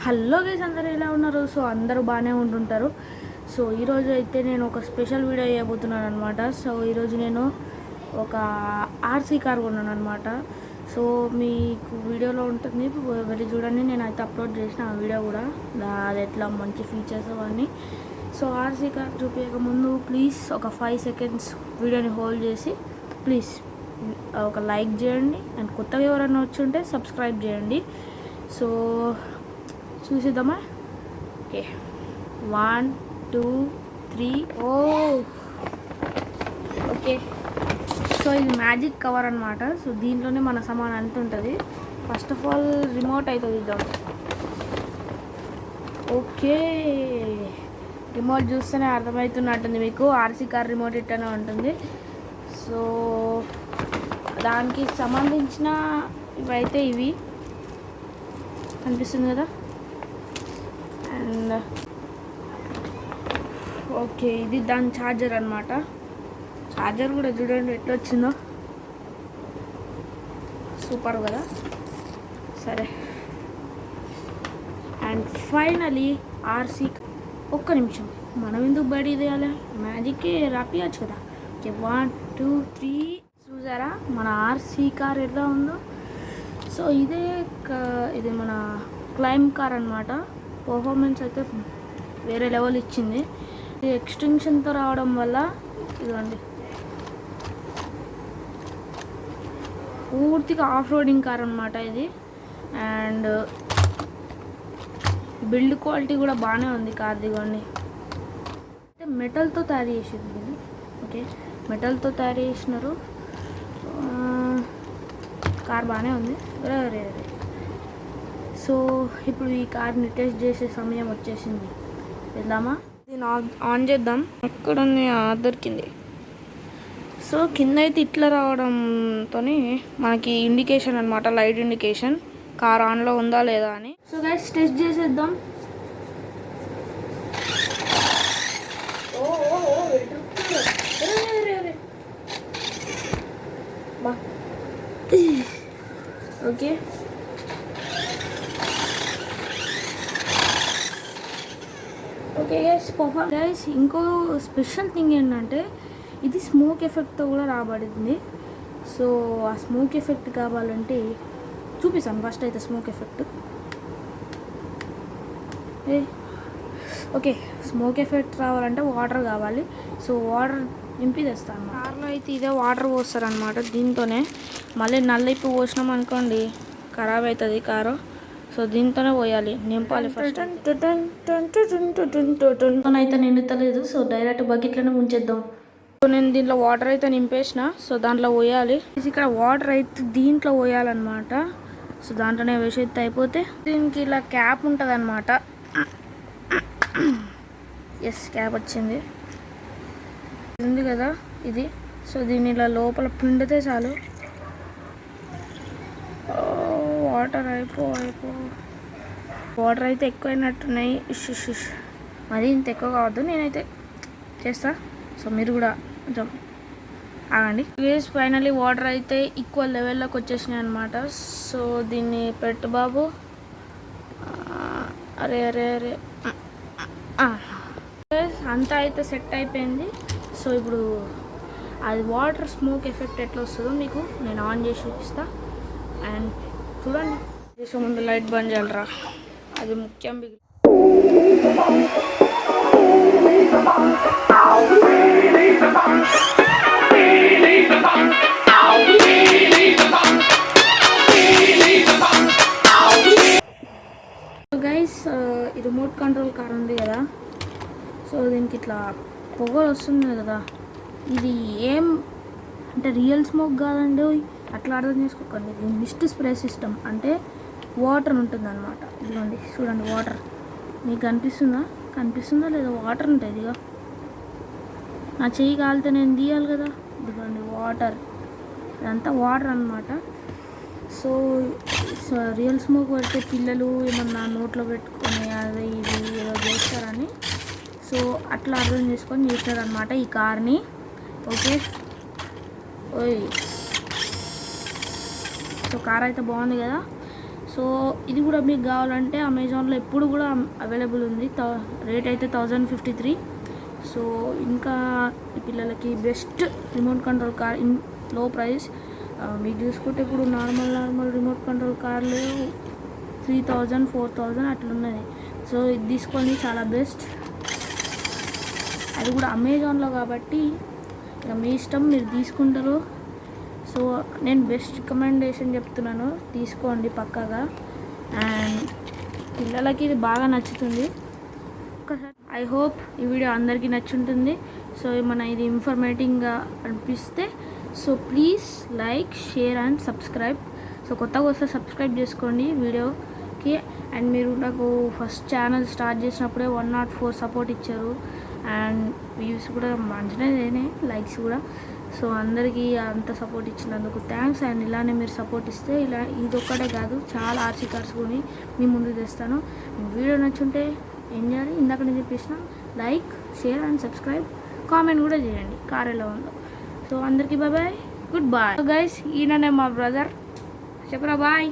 Hello guys, అందరూ ఎలా ఉన్నారు? సో అందరూ బాగానే ఉంటుంటారు. సో ఈరోజు అయితే నేను ఒక స్పెషల్ వీడియో చేయబోతున్నాను అనమాట. సో ఈరోజు నేను ఒక ఆర్సీ కార్ కొన్నాను అనమాట. సో మీకు వీడియోలో ఉంటుంది, వెళ్ళి చూడండి. నేను అయితే అప్లోడ్ చేసిన ఆ వీడియో కూడా, అది ఎట్లా మంచి ఫీచర్స్ అవన్నీ. సో ఆర్సీ కార్ చూపించక ముందు ప్లీజ్ ఒక 5 seconds వీడియోని హోల్డ్ చేసి ప్లీజ్ ఒక లైక్ చేయండి. అండ్ కొత్తగా ఎవరైనా వచ్చి ఉంటే సబ్స్క్రైబ్ చేయండి. సో చూసిద్దామా? Okay, 1 2 3 okay. సో ఇది మ్యాజిక్ కవర్ అనమాట. సో దీంట్లోనే మన సామాన్ అంత ఉంటుంది. ఫస్ట్ ఆఫ్ ఆల్ రిమోట్ అయితే ఇద్దాం. ఓకే, రిమోట్ చూస్తేనే అర్థమవుతున్నట్టుంది మీకు, ఆర్సీ కార్ రిమోట్ ఇట్టనే ఉంటుంది. సో దానికి సంబంధించిన ఇవైతే ఇవి కనిపిస్తుంది కదా. అండ్ ఓకే, ఇది దాని ఛార్జర్ అనమాట. ఛార్జర్ కూడా చూడండి ఎట్లా వచ్చిందో, సూపర్ కదా. సరే, అండ్ ఫైనలీ ఆర్సీ. ఒక్క నిమిషం, మనం ఎందుకు బయట తీయాలి? మ్యాజిక్కే రాపియచ్చు కదా. ఓకే, 1 2 3 చూసారా మన ఆర్సీ కార్ ఎట్లా ఉందో. సో ఇది మన క్లైమ్ కార్ అనమాట. పర్ఫార్మెన్స్ అయితే వేరే లెవెల్ ఇచ్చింది. ఇది ఎక్స్టెన్షన్తో రావడం వల్ల ఇదిగోండి పూర్తిగా ఆఫ్ రోడింగ్ కార్ అనమాట ఇది. అండ్ బిల్డ్ క్వాలిటీ కూడా బాగానే ఉంది కార్. ఇదిగోండి, అంటే మెటల్తో తయారు చేసింది ఇది. ఓకే, మెటల్తో తయారు చేసినారు. కార్ బాగానే ఉంది. సో ఇప్పుడు ఈ కార్ని టెస్ట్ చేసే సమయం వచ్చేసింది. వెళ్దామా? దీన్ని ఆన్ చేద్దాం. ఎక్కడుంది? దొరికింది. సో కింద అయితే ఇట్లా రావడంతో మనకి ఇండికేషన్ అనమాట, లైట్ ఇండికేషన్ కార్ ఆన్లో ఉందా లేదా అని. సో గైస్, టెస్ట్ చేసేద్దాం. ఓకే, ఓకే గైస్, ఇంకో స్పెషల్ థింగ్ ఏంటంటే ఇది స్మోక్ ఎఫెక్ట్తో కూడా రాబడింది. సో ఆ స్మోక్ ఎఫెక్ట్ కావాలంటే చూపిస్తాను. ఫస్ట్ అయితే smoke effect. Okay, smoke effect రావాలంటే వాటర్ కావాలి. సో వాటర్ నింపి తెస్తాను. కార్లో అయితే ఇదే వాటర్ పోస్తారనమాట. దీంతోనే మళ్ళీ నల్లైపు పోసినాం అనుకోండి ఖరాబ్ అవుతుంది కారు. సో దీంతోనే పోయాలి, నింపాలి ఫస్ట్. అయితే నిండుతలేదు. సో డైరెక్ట్ బకెట్లోనే ఉంచేద్దాం. సో నేను దీంట్లో వాటర్ అయితే నింపేసిన. సో దాంట్లో పోయాలి. ఇక్కడ వాటర్ అయితే దీంట్లో పోయాలన్నమాట. సో దాంట్లోనే వేసేస్తే అయిపోతే, దీనికి ఇలా క్యాప్ ఉంటుంది అనమాట. ఎస్, క్యాప్ వచ్చింది ఉంది కదా ఇది. సో దీన్ని ఇలా లోపల పిండితే చాలు. వాటర్ వాటర్ అయితే ఎక్కువైనట్టున్నాయి. ఇష్ మరి ఇంత ఎక్కువ కావద్దు, నేనైతే చేస్తా. సో మీరు కూడా కొంచెం ఆగండి. ఫైనల్లీ వాటర్ అయితే ఈక్వల్ లెవెల్లోకి వచ్చేసినాయి అనమాట. సో దీన్ని పెట్టు బాబు. అరే అరే అరే అంతా అయితే సెట్ అయిపోయింది. సో ఇప్పుడు అది వాటర్ స్మోక్ ఎఫెక్ట్ ఎట్లా వస్తుందో మీకు నేను ఆన్ చేసి చూపిస్తా. అండ్ చూడండి, చేసే ముందు లైట్ బంద్ చేయాలరా, అది ముఖ్యం. గైస్, ఈ రిమోట్ కంట్రోల్ కార్ ఉంది కదా. సో దీనికి ఇట్లా పొగలు వస్తుంది కదా. ఇది ఏం అంటే రియల్ స్మోక్ కాదండి, అట్లా అర్థం చేసుకోకండి. ఇది మిస్ట్ స్ప్రే సిస్టమ్, అంటే వాటర్ ఉంటుంది అనమాట. ఇదిగోండి చూడండి, వాటర్ మీకు కనిపిస్తుందా లేదా? వాటర్ ఉంటుంది ఇక. నా చెయ్యి కాలితే నేను తీయాలి కదా. ఇదిగోండి వాటర్, ఇదంతా వాటర్ అనమాట. సో రియల్ స్మోక్ పడితే పిల్లలు ఏమన్నా నోట్లో పెట్టుకొని అది ఇది ఏదో చేస్తారని, సో అట్లా అర్థం చేసుకొని చేస్తారనమాట ఈ కార్ని. ఓకే, సో కార్ అయితే బాగుంది కదా. సో ఇది కూడా మీకు కావాలంటే అమెజాన్లో ఎప్పుడు కూడా అవైలబుల్ ఉంది. రేట్ అయితే 1053. సో ఇంకా ఈ పిల్లలకి best remote control car in లో ప్రైస్. మీకు చూసుకుంటే ఇప్పుడు నార్మల్ రిమోట్ కంట్రోల్ కార్లు 3000 4000 అట్లున్నది. సో ఇది తీసుకోండి, చాలా బెస్ట్. అది కూడా అమెజాన్లో కాబట్టి ఇక మీ ఇష్టం, మీరు తీసుకుంటారు. సో నేను బెస్ట్ రికమెండేషన్ చెప్తున్నాను, తీసుకోండి పక్కాగా. అండ్ పిల్లలకి ఇది బాగా నచ్చుతుంది. ఒక్కసారి ఐ హోప్ ఈ వీడియో అందరికీ నచ్చుంటుంది. సో మన ఇది ఇన్ఫర్మేటివ్గా అనిపిస్తే so please like, share and subscribe. So కొత్తగా వస్తే సబ్స్క్రైబ్ చేసుకోండి వీడియోకి. అండ్ మీరు నాకు ఫస్ట్ ఛానల్ స్టార్ట్ చేసినప్పుడే 104 సపోర్ట్ ఇచ్చారు. అండ్ వ్యూస్ కూడా మంచిగానే, లైక్స్ కూడా. సో అందరికీ అంత సపోర్ట్ ఇచ్చినందుకు థ్యాంక్స్. అండ్ ఇలానే మీరు సపోర్ట్ ఇస్తే ఇలా ఇదొక్కటే కాదు, చాలా ఆర్సీ కార్స్ కొని మీ ముందు తెస్తాను. వీడియో నచ్చుంటే ఏం చేయాలి, ఇందాక నేను చెప్పేసిన like, share and subscribe, comment కూడా చేయండి కార్ ఎలా ఉందో. సో అందరికీ bye, good bye. So guys, ఈయననే మా బ్రదర్. చెప్పరా బాయ్.